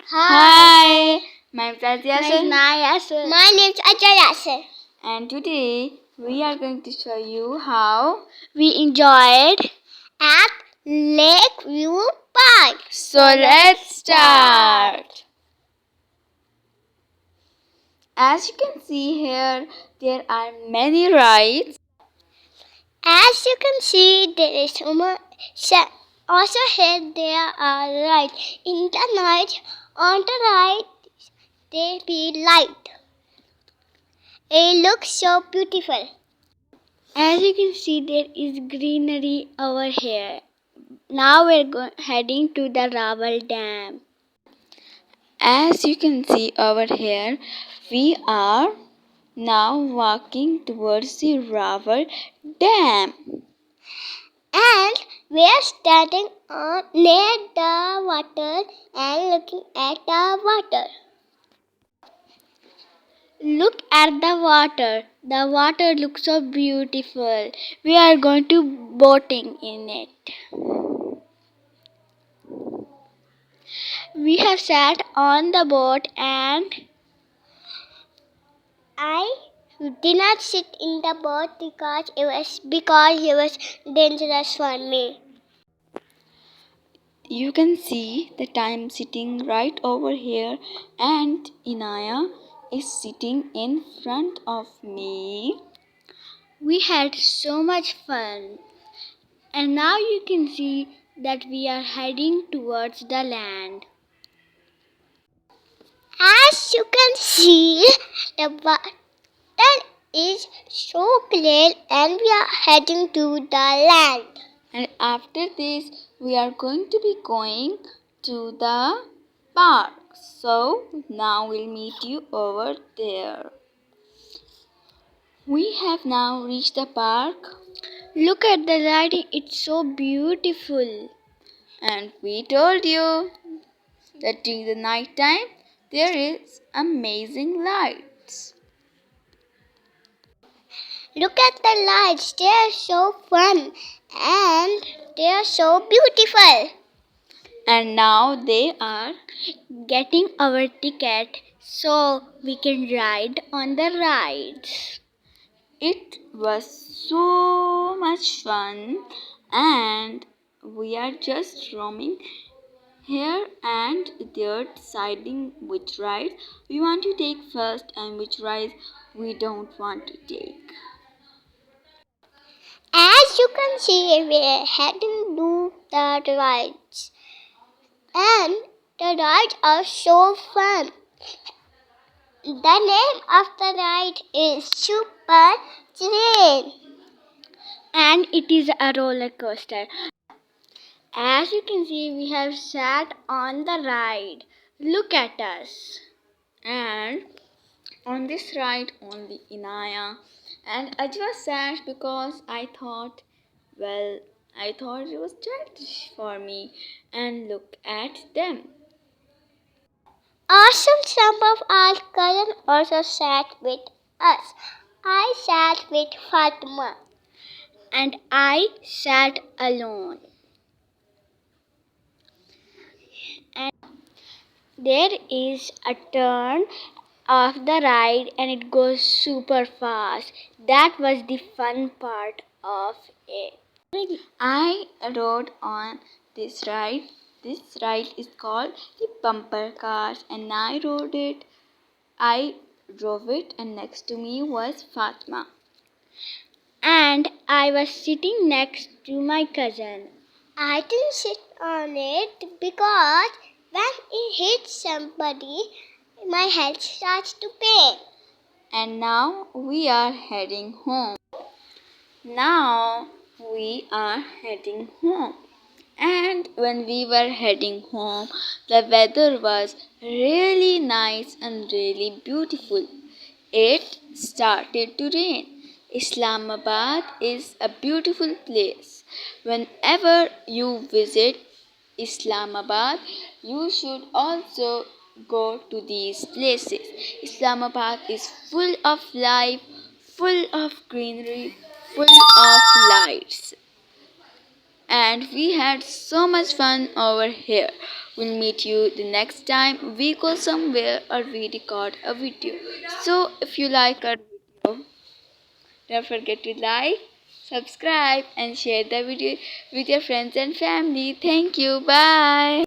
Hi, my name is Yasser. My name is Yasser. And today we are going to show you how we enjoyed at Lakeview Park. So let's start. As you can see here, there are many rides. As you can see, there is also here there are lights. In the night, on the right, there be light. It looks so beautiful. As you can see, there is greenery over here. Now we're heading to the Raval Dam. As you can see over here, we are now walking towards the Raval Dam. And we are standing near the water and looking at the water. Look at the water. The water looks so beautiful. We are going to boating in it. We have sat on the boat and I did not sit in the boat because it was dangerous for me. You can see the time sitting right over here, and Inaya is sitting in front of me. We had so much fun. And now you can see that we are heading towards the land. As you can see, the water is so clear and we are heading to the land. And after this, we are going to be going to the park. So now we'll meet you over there. We have now reached the park. Look at the lighting, it's so beautiful. And we told you that during the night time there is amazing lights. Look at the lights, they are so fun and they are so beautiful. And now they are getting our ticket so we can ride on the rides. It was so much fun, and we are just roaming here and there, deciding which ride we want to take first and which ride we don't want to take. As you can see, we are heading to the rides, and the rides are so fun. The name of the ride is Super Train, and it is a roller coaster. As you can see, we have sat on the ride. Look at us. And on this ride, only Inaya and Ajwa sat because I thought it was childish for me. And look at them. Also, some of our cousins also sat with us. I sat with Fatima, and I sat alone. And there is a turn of the ride and it goes super fast. That was the fun part of it. I rode on this ride. This ride is called the bumper cars, and I rode it. I drove it, and next to me was Fatma. And I was sitting next to my cousin. I didn't sit on it because when it hits somebody, my head starts to pain. And now we are heading home. Now we are heading home. And when we were heading home, the weather was really nice and really beautiful. It started to rain. Islamabad is a beautiful place. Whenever you visit Islamabad, you should also go to these places. Islamabad is full of life, full of greenery, full of lights. and we had so much fun over here. We'll meet you the next time we go somewhere or we record a video. So if you like our video, don't forget to like, subscribe and share the video with your friends and family. Thank you. Bye.